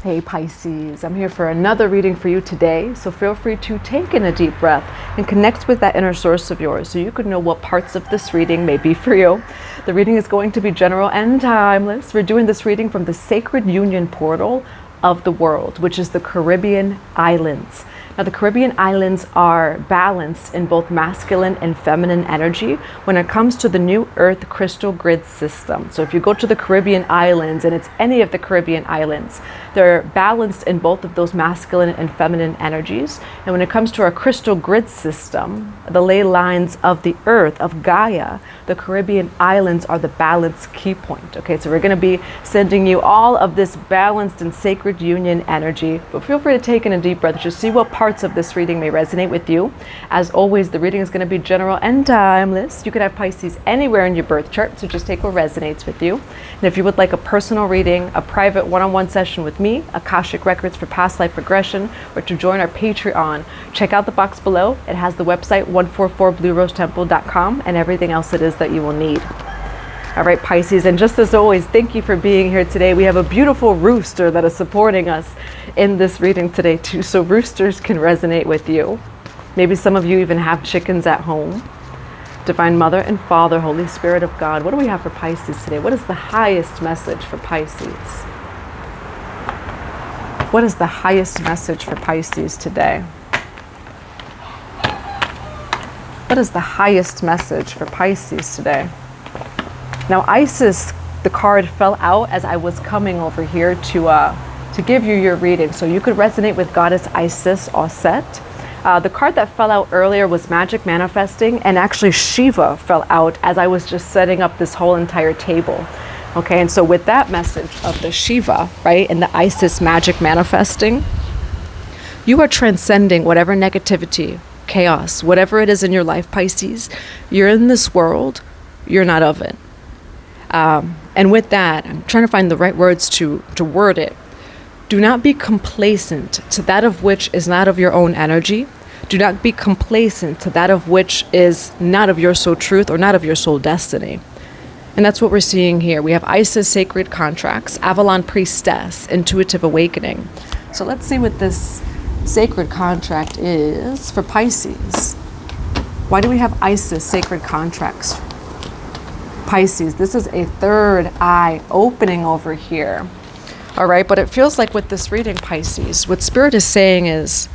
Hey Pisces, I'm here for another reading for you today, so feel free to take in a deep breath and connect with that inner source of yours so you could know what parts of this reading may be for you. The reading is going to be general and timeless. We're doing this reading from the Sacred Union portal of the world, which is the Caribbean Islands. Now, the Caribbean Islands are balanced in both masculine and feminine energy when it comes to the new Earth crystal grid system. So if you go to the Caribbean Islands, and it's any of the Caribbean Islands, they're balanced in both of those masculine and feminine energies. And when it comes to our crystal grid system, the ley lines of the Earth, of Gaia, the Caribbean Islands are the balance key point. Okay, so we're going to be sending you all of this balanced and sacred union energy, but feel free to take in a deep breath to see what parts of this reading may resonate with you. As always, the reading is going to be general and timeless. You could have Pisces anywhere in your birth chart, so just take what resonates with you. And if you would like a personal reading, a private one-on-one session with me, Akashic Records for past life regression, or to join our Patreon, check out the box below. It has the website 144bluerosetemple.com and everything else it is that you will need. All right, Pisces, and just as always, thank you for being here today. We have a beautiful rooster that is supporting us in this reading today too, so roosters can resonate with you. Maybe some of you even have chickens at home. Divine Mother and Father, Holy Spirit of God, what do we have for Pisces today? What is the highest message for Pisces? What is the highest message for Pisces today? What is the highest message for Pisces today? Now, Isis, the card fell out as I was coming over here to give you your reading. So you could resonate with Goddess Isis Osset. The card that fell out earlier was Magic Manifesting, and actually Shiva fell out as I was just setting up this whole entire table. Okay, and so with that message of the Shiva, right, and the Isis Magic Manifesting, you are transcending whatever negativity, chaos, whatever it is in your life, Pisces. You're in this world, you're not of it. And with that, I'm trying to find the right words to word it. Do not be complacent to that of which is not of your own energy. Do not be complacent to that of which is not of your soul truth or not of your soul destiny. And that's what we're seeing here. We have Isis Sacred Contracts, Avalon Priestess, Intuitive Awakening. So let's see what this sacred contract is for Pisces. Why do we have Isis Sacred Contracts? Pisces, this is a third eye opening over here. All right, but it feels like with this reading, Pisces, what Spirit is saying is,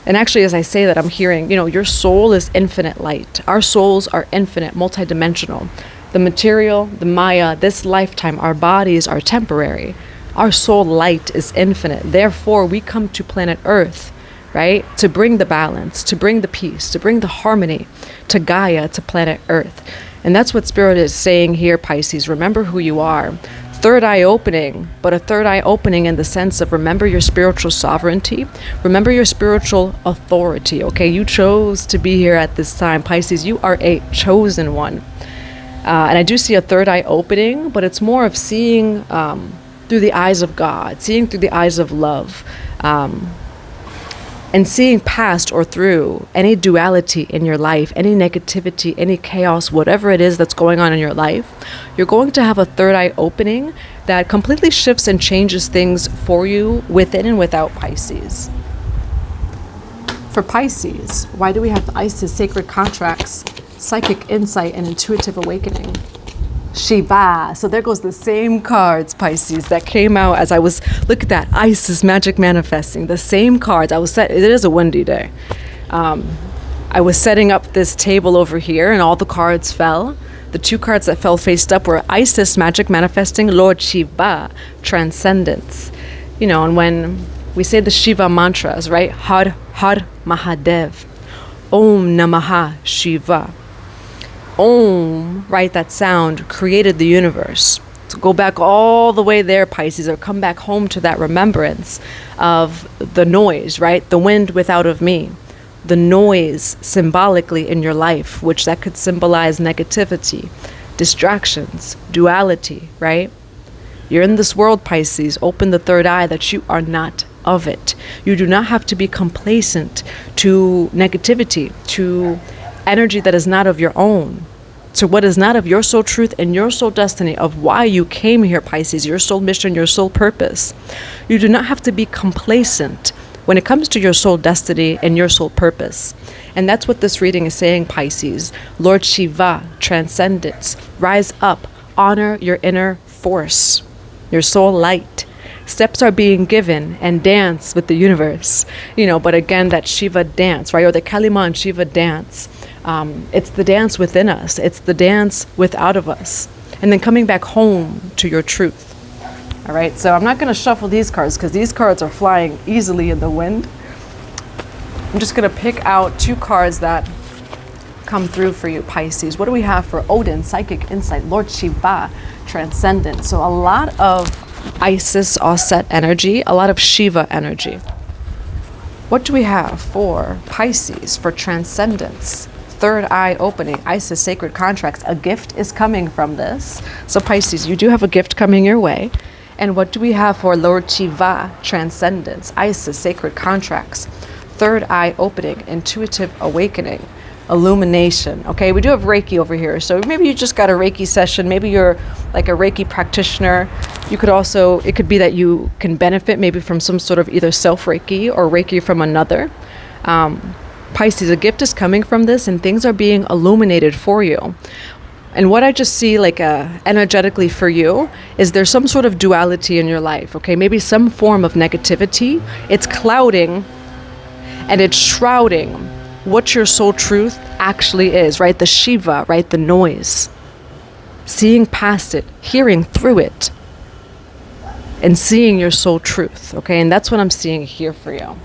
and actually as I say that, I'm hearing, your soul is infinite light. Our souls are infinite, multidimensional. The material, the Maya, this lifetime, our bodies are temporary. Our soul light is infinite. Therefore, we come to planet Earth, right, to bring the balance, to bring the peace, to bring the harmony to Gaia, to planet Earth. And that's what Spirit is saying here, Pisces. Remember who you are. Third eye opening, but a third eye opening in the sense of remember your spiritual sovereignty. Remember your spiritual authority, okay? You chose to be here at this time. Pisces, you are a chosen one. And I do see a third eye opening, but it's more of seeing through the eyes of God, seeing through the eyes of love, and seeing past or through any duality in your life, any negativity, any chaos, whatever it is that's going on in your life. You're going to have a third eye opening that completely shifts and changes things for you within and without, Pisces. For Pisces, why do we have the Isis Sacred Contracts, Psychic Insight, and Intuitive Awakening? Shiva. So there goes the same cards, Pisces, that came out as I was, look at that, Isis Magic Manifesting, the same cards. It is a windy day. I was setting up this table over here and all the cards fell. The two cards that fell faced up were Isis Magic Manifesting, Lord Shiva, Transcendence. And when we say the Shiva mantras, right? Har Har Mahadev, Om Namaha Shiva. Om, right, that sound created the universe. So go back all the way there, Pisces, or come back home to that remembrance of the noise, right? The wind without of me. The noise symbolically in your life, which that could symbolize negativity, distractions, duality, right? You're in this world, Pisces. Open the third eye that you are not of it. You do not have to be complacent to negativity, to energy that is not of your own. to what is not of your soul truth and your soul destiny, of why you came here, Pisces, your soul mission, your soul purpose. You do not have to be complacent when it comes to your soul destiny and your soul purpose. And that's what this reading is saying, Pisces. Lord Shiva, transcendence, rise up, honor your inner force, your soul light. Steps are being given, and dance with the universe. But again, that Shiva dance, right? Or the Kaliman Shiva dance. It's the dance within us. It's the dance without of us. And then coming back home to your truth. All right, so I'm not going to shuffle these cards because these cards are flying easily in the wind. I'm just going to pick out 2 cards that come through for you, Pisces. What do we have for Odin, psychic insight, Lord Shiva, transcendence? So a lot of Isis Auset energy, a lot of Shiva energy. What do we have for Pisces, for transcendence? Third eye opening, Isis sacred contracts. A gift is coming from this. So Pisces, you do have a gift coming your way. And what do we have for Lord Shiva, transcendence, Isis sacred contracts? Third eye opening, intuitive awakening, illumination. Okay, we do have Reiki over here. So maybe you just got a Reiki session. Maybe you're like a Reiki practitioner. You could also, it could be that you can benefit maybe from some sort of either self-Reiki or Reiki from another. Pisces, a gift is coming from this and things are being illuminated for you. And what I just see like energetically for you is there's some sort of duality in your life, okay? Maybe some form of negativity. It's clouding and it's shrouding what your soul truth actually is, right? The Shiva, right? The noise. Seeing past it, hearing through it, and seeing your soul truth, okay? And that's what I'm seeing here for you.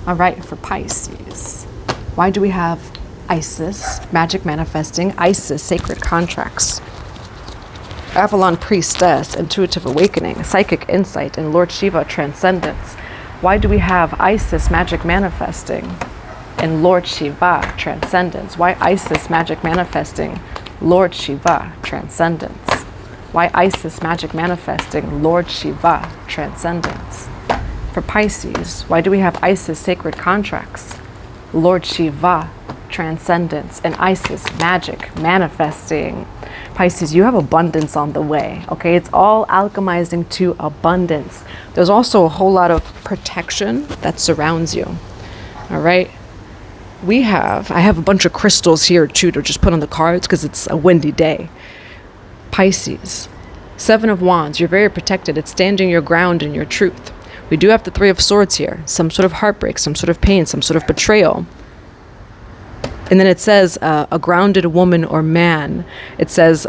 All right, for Pisces, why do we have Isis, magic manifesting, Isis, sacred contracts, Avalon priestess, intuitive awakening, psychic insight, and Lord Shiva, transcendence? Why do we have Isis, magic manifesting, and Lord Shiva, transcendence? Why Isis, magic manifesting, Lord Shiva, transcendence? Why Isis, magic manifesting, Lord Shiva, transcendence? For Pisces, why do we have Isis, sacred contracts, Lord Shiva, transcendence, and Isis, magic manifesting? Pisces, you have abundance on the way, okay? It's all alchemizing to abundance. There's also a whole lot of protection that surrounds you, all right? I have a bunch of crystals here too to just put on the cards because it's a windy day. Pisces, 7 of Wands, you're very protected. It's standing your ground in your truth. We do have the 3 of Swords here, some sort of heartbreak, some sort of pain, some sort of betrayal. And then it says a grounded woman or man. It says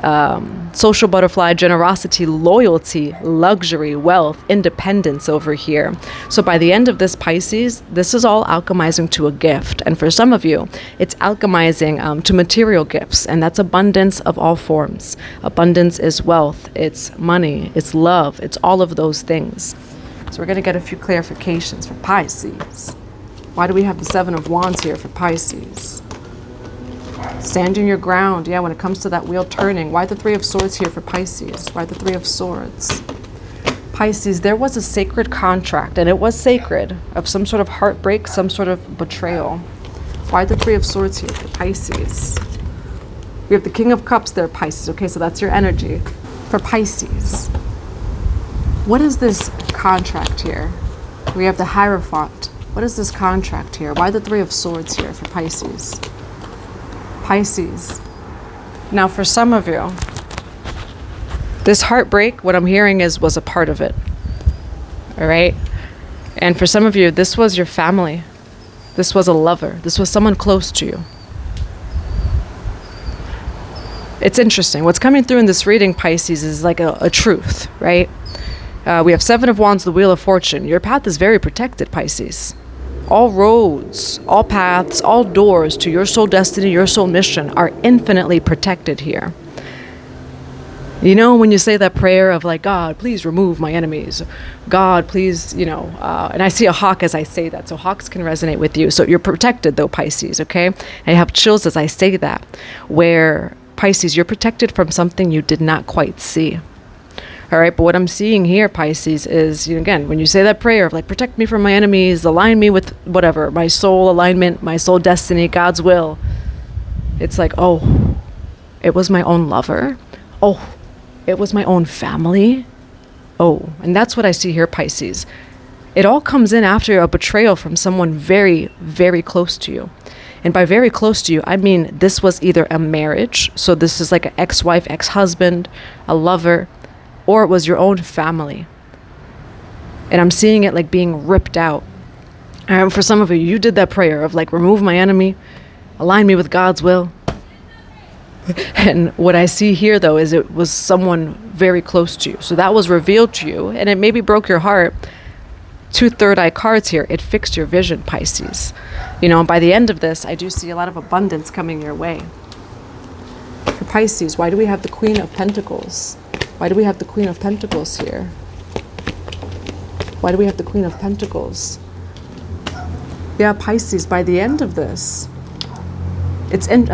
social butterfly, generosity, loyalty, luxury, wealth, independence over here. So by the end of this, Pisces, this is all alchemizing to a gift. And for some of you, it's alchemizing to material gifts. And that's abundance of all forms. Abundance is wealth, it's money, it's love, it's all of those things. So we're going to get a few clarifications for Pisces. Why do we have the 7 of Wands here for Pisces? Standing your ground, yeah, when it comes to that wheel turning. Why the 3 of Swords here for Pisces? Why the 3 of Swords? Pisces, there was a sacred contract, and it was sacred, of some sort of heartbreak, some sort of betrayal. Why the 3 of Swords here for Pisces? We have the King of Cups there, Pisces. Okay, so that's your energy. For Pisces, what is this contract here? We have the Hierophant. What is this contract here? Why the 3 of Swords here for Pisces? Pisces. Now for some of you, this heartbreak, what I'm hearing was a part of it. All right? And for some of you, this was your family. This was a lover. This was someone close to you. It's interesting. What's coming through in this reading, Pisces, is like a truth, right? We have 7 of Wands, the Wheel of Fortune. Your path is very protected, Pisces. All roads, all paths, all doors to your soul destiny, your soul mission are infinitely protected here. You know, when you say that prayer of like, God, please remove my enemies. God, please, and I see a hawk as I say that. So hawks can resonate with you. So you're protected though, Pisces, okay? I have chills as I say that. Where, Pisces, you're protected from something you did not quite see. All right, but what I'm seeing here, Pisces, is, again, when you say that prayer of like, protect me from my enemies, align me with whatever, my soul alignment, my soul destiny, God's will, It's like, oh, it was my own lover. Oh, it was my own family. Oh, and that's what I see here, Pisces. It all comes in after a betrayal from someone very, very close to you. And by very close to you, I mean this was either a marriage, so this is like an ex-wife, ex-husband, a lover, or it was your own family. And I'm seeing it like being ripped out. And for some of you, you did that prayer of like, remove my enemy, align me with God's will. And what I see here, though, is it was someone very close to you. So that was revealed to you, and it maybe broke your heart. 2 third-eye cards here. It fixed your vision, Pisces. You know, and by the end of this, I do see a lot of abundance coming your way. For Pisces, why do we have the Queen of Pentacles? Why do we have the Queen of Pentacles here? Why do we have the Queen of Pentacles? Yeah, Pisces, by the end of this, it's in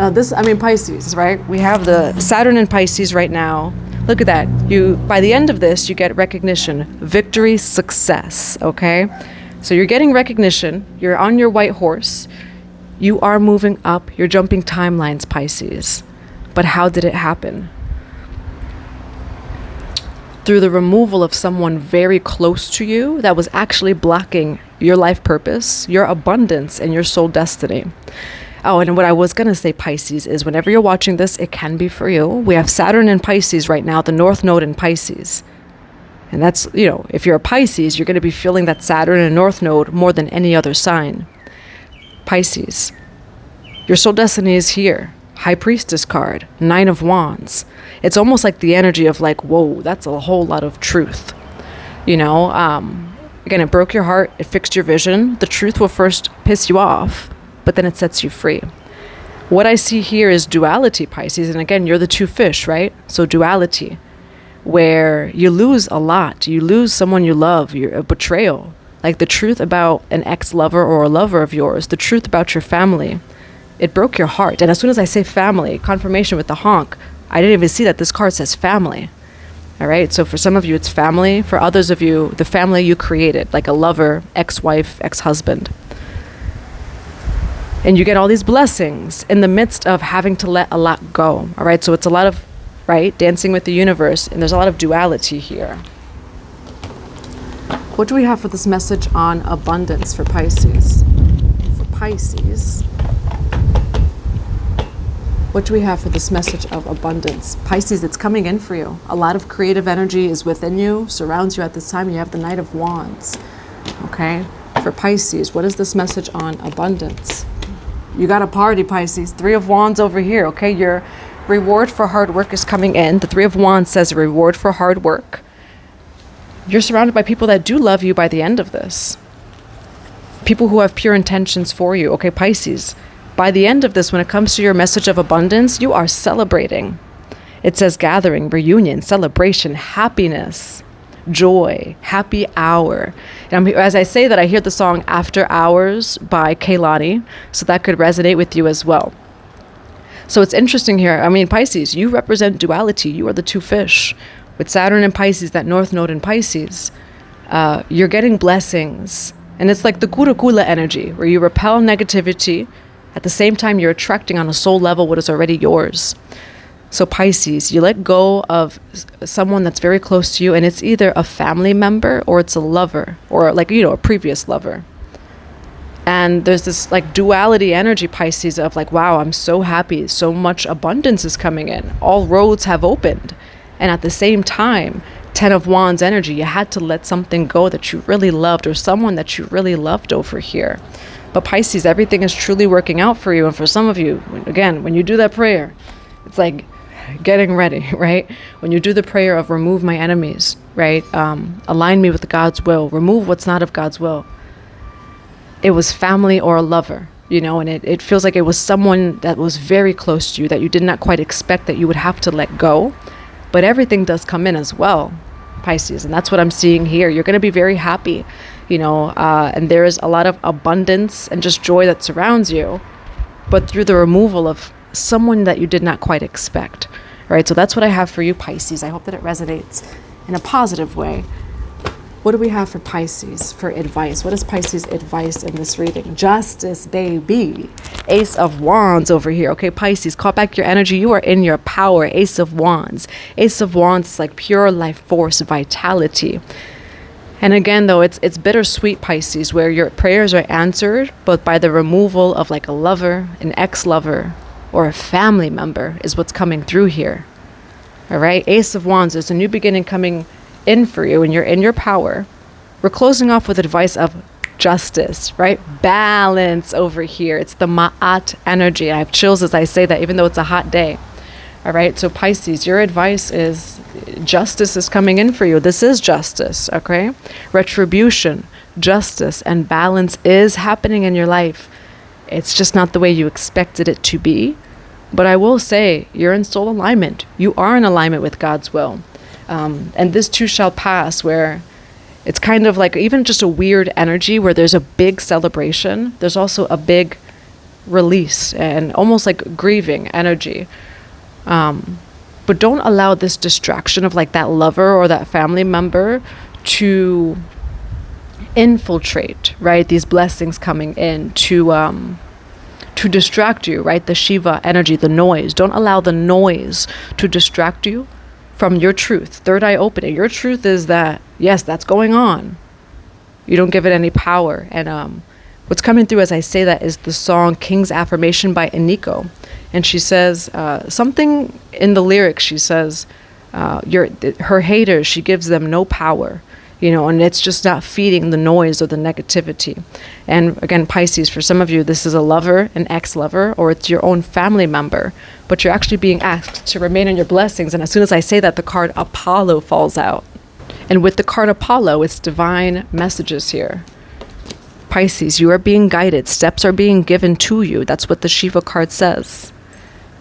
Pisces, right? We have the Saturn in Pisces right now. Look at that. By the end of this, you get recognition, victory, success, okay? So you're getting recognition. You're on your white horse. You are moving up. You're jumping timelines, Pisces. But how did it happen? Through the removal of someone very close to you that was actually blocking your life purpose, your abundance, and your soul destiny. Oh, and what I was going to say, Pisces, is whenever you're watching this, it can be for you. We have Saturn in Pisces right now, the North Node in Pisces. And that's, you know, if you're a Pisces, you're going to be feeling that Saturn and North Node more than any other sign. Pisces, your soul destiny is here. High Priestess card, 9 of Wands. It's almost like the energy of like, whoa, that's a whole lot of truth. You know, again, it broke your heart. It fixed your vision. The truth will first piss you off, but then it sets you free. What I see here is duality, Pisces. And again, you're the 2 fish, right? So duality, where you lose a lot. You lose someone you love, you're a betrayal. Like the truth about an ex-lover or a lover of yours, the truth about your family. It broke your heart. And as soon as I say family, confirmation with the honk, I didn't even see that this card says family. All right. So for some of you, it's family. For others of you, the family you created, like a lover, ex-wife, ex-husband. And you get all these blessings in the midst of having to let a lot go. All right. So it's a lot of, right, dancing with the universe. And there's a lot of duality here. What do we have for this message on abundance for Pisces? For Pisces, what do we have for this message of abundance? Pisces, it's coming in for you. A lot of creative energy is within you, surrounds you at this time. You have the Knight of Wands. Okay. For Pisces, what is this message on abundance? You got a party, Pisces. 3 of Wands over here, okay? Your reward for hard work is coming in. The 3 of Wands says a reward for hard work. You're surrounded by people that do love you by the end of this. People who have pure intentions for you, okay, Pisces. By the end of this, when it comes to your message of abundance, you are celebrating. It says gathering, reunion, celebration, happiness, joy, happy hour. And as I say that, I hear the song After Hours by Kehlani, so that could resonate with you as well. So it's interesting here. I mean, Pisces, you represent duality. You are the 2 fish. With Saturn and Pisces, that North Node in Pisces, you're getting blessings. And it's like the Guru Kula energy, where you repel negativity. At the same time, you're attracting on a soul level what is already yours. So Pisces, you let go of someone that's very close to you, and it's either a family member or it's a lover, or like, you know, a previous lover. And there's this like duality energy, Pisces, of like, wow, I'm so happy. So much abundance is coming in. All roads have opened. And at the same time, 10 of Wands energy, you had to let something go that you really loved, or someone that you really loved over here. But Pisces, everything is truly working out for you. And for some of you, again, when you do that prayer, it's like getting ready, right? When you do the prayer of remove my enemies, right? Align me with God's will, remove what's not of God's will. It was family or a lover, you know, and it feels like it was someone that was very close to you that you did not quite expect that you would have to let go. But everything does come in as well, Pisces. And that's what I'm seeing here. You're going to be very happy, you know, and there is a lot of abundance and just joy that surrounds you, but through the removal of someone that you did not quite expect. All right. So that's what I have for you, Pisces. I hope that it resonates in a positive way. What do we have for Pisces for advice? What is Pisces advice in this reading? Justice, baby. Ace of Wands over here. Okay, Pisces, call back your energy. You are in your power. Ace of Wands. Ace of Wands is like pure life force, vitality. And again, though, it's bittersweet, Pisces, where your prayers are answered, but by the removal of like a lover, an ex-lover, or a family member is what's coming through here. All right, Ace of Wands, there's a new beginning coming in for you, and you're in your power. We're closing off with advice of justice, right? Balance over here. It's the Ma'at energy. I have chills as I say that, even though it's a hot day. All right, so Pisces, your advice is justice is coming in for you. This is justice, okay? Retribution, justice, and balance is happening in your life. It's just not the way you expected it to be. But I will say, you're in soul alignment. You are in alignment with God's will. And this too shall pass, where it's kind of like even just a weird energy where there's a big celebration. There's also a big release and almost like grieving energy. But don't allow this distraction of like that lover or that family member to infiltrate, right? These blessings coming in to distract you, right? The Shiva energy, the noise. Don't allow the noise to distract you from your truth. Third eye opening. Your truth is that, yes, that's going on. You don't give it any power. And what's coming through as I say that is the song King's Affirmation by Iniko. And she says something in the lyrics. She says, her haters, she gives them no power. You know, and it's just not feeding the noise or the negativity. And again, Pisces, for some of you, this is a lover, an ex-lover, or it's your own family member, but you're actually being asked to remain in your blessings. And as soon as I say that, the card Apollo falls out. And with the card Apollo, it's divine messages here. Pisces, you are being guided. Steps are being given to you. That's what the Shiva card says.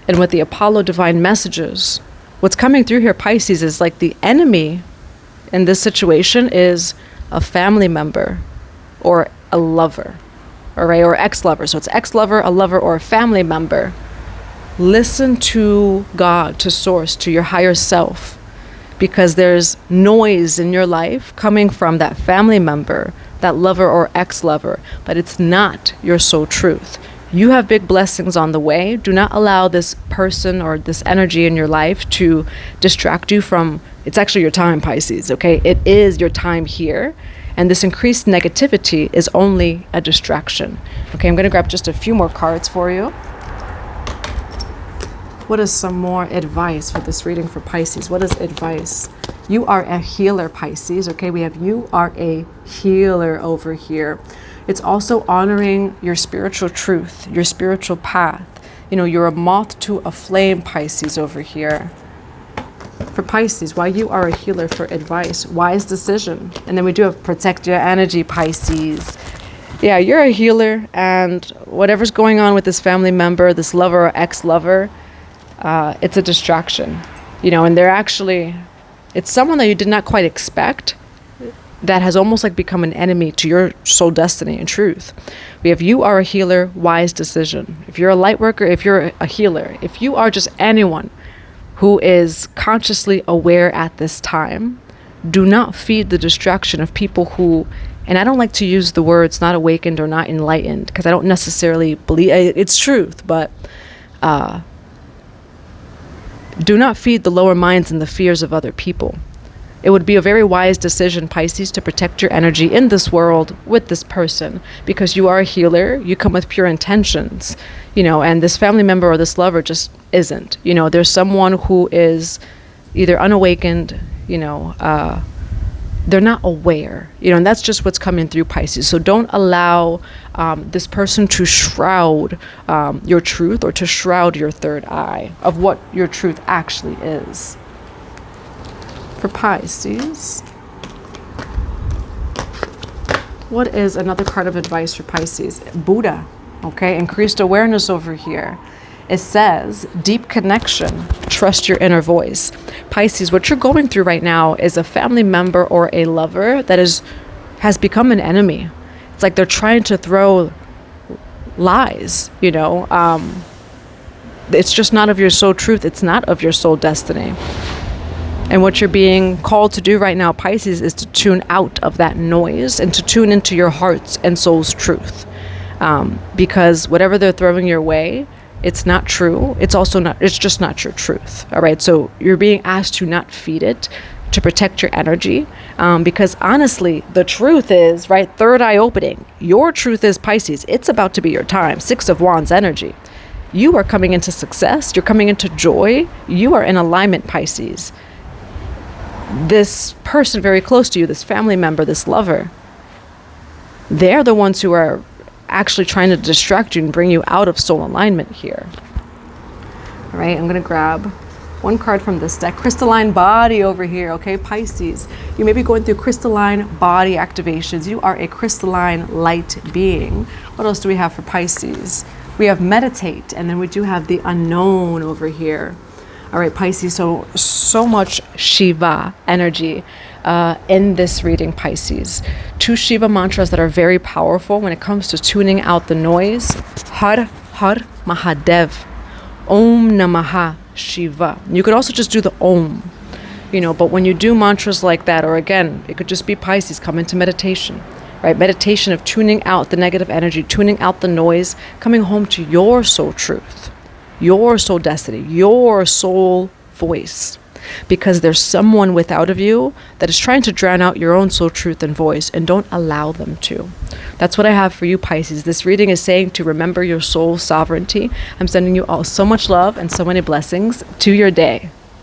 And with the Apollo divine messages, what's coming through here, Pisces, is like the enemy in this situation is a family member or a lover, or ex-lover. So it's ex-lover, a lover, or a family member. Listen to God, to source, to your higher self, because there's noise in your life coming from that family member, that lover or ex-lover, but it's not your soul truth. You have big blessings on the way. Do not allow this person or this energy in your life to distract you from, it's actually your time, Pisces, okay? It is your time here. And this increased negativity is only a distraction. Okay, I'm gonna grab just a few more cards for you. What is some more advice for this reading for Pisces? What is advice? You are a healer, Pisces, okay? We have you are a healer over here. It's also honoring your spiritual truth, your spiritual path. You know, you're a moth to a flame, Pisces, over here. For Pisces, why you are a healer for advice, wise decision. And then we do have protect your energy, Pisces. Yeah, you're a healer, and whatever's going on with this family member, this lover or ex-lover, it's a distraction. You know, and they're actually, it's someone that you did not quite expect, that has almost like become an enemy to your soul destiny and truth. We have you are a healer, wise decision. If you're a light worker, if you're a healer, if you are just anyone who is consciously aware at this time, do not feed the distraction of people who, and I don't like to use the words not awakened or not enlightened, because I don't necessarily believe it's truth, but do not feed the lower minds and the fears of other people. It would be a very wise decision, Pisces, to protect your energy in this world with this person, because you are a healer, you come with pure intentions, you know, and this family member or this lover just isn't. You know, there's someone who is either unawakened, you know, they're not aware, you know, and that's just what's coming through, Pisces. So don't allow this person to shroud your truth, or to shroud your third eye of what your truth actually is. For Pisces, what is another card of advice for Pisces? Buddha, okay? Increased awareness over here. It says, deep connection, trust your inner voice. Pisces, what you're going through right now is a family member or a lover that has become an enemy. It's like they're trying to throw lies, you know? It's just not of your soul truth. It's not of your soul destiny. And what you're being called to do right now, Pisces, is to tune out of that noise and to tune into your heart's and soul's truth. Because whatever they're throwing your way, it's not true. It's just not your truth. All right. So you're being asked to not feed it, to protect your energy. Because honestly, the truth is, right, third eye opening. Your truth is, Pisces. It's about to be your time. 6 of Wands energy. You are coming into success. You're coming into joy. You are in alignment, Pisces. This person very close to you, this family member, this lover, they're the ones who are actually trying to distract you and bring you out of soul alignment here. All right, I'm going to grab one card from this deck. Crystalline body over here, okay, Pisces. You may be going through crystalline body activations. You are a crystalline light being. What else do we have for Pisces? We have meditate, and then we do have the unknown over here. All right, Pisces, so much Shiva energy in this reading, Pisces. 2 Shiva mantras that are very powerful when it comes to tuning out the noise. Har Har Mahadev. Om Namaha Shiva. You could also just do the Om, but when you do mantras like that, or again, it could just be Pisces, come into meditation, right? Meditation of tuning out the negative energy, tuning out the noise, coming home to your soul truth, your soul destiny, your soul voice, because there's someone without of you that is trying to drown out your own soul truth and voice, and don't allow them to. That's what I have for you, Pisces. This reading is saying to remember your soul sovereignty. I'm sending you all so much love and so many blessings to your day.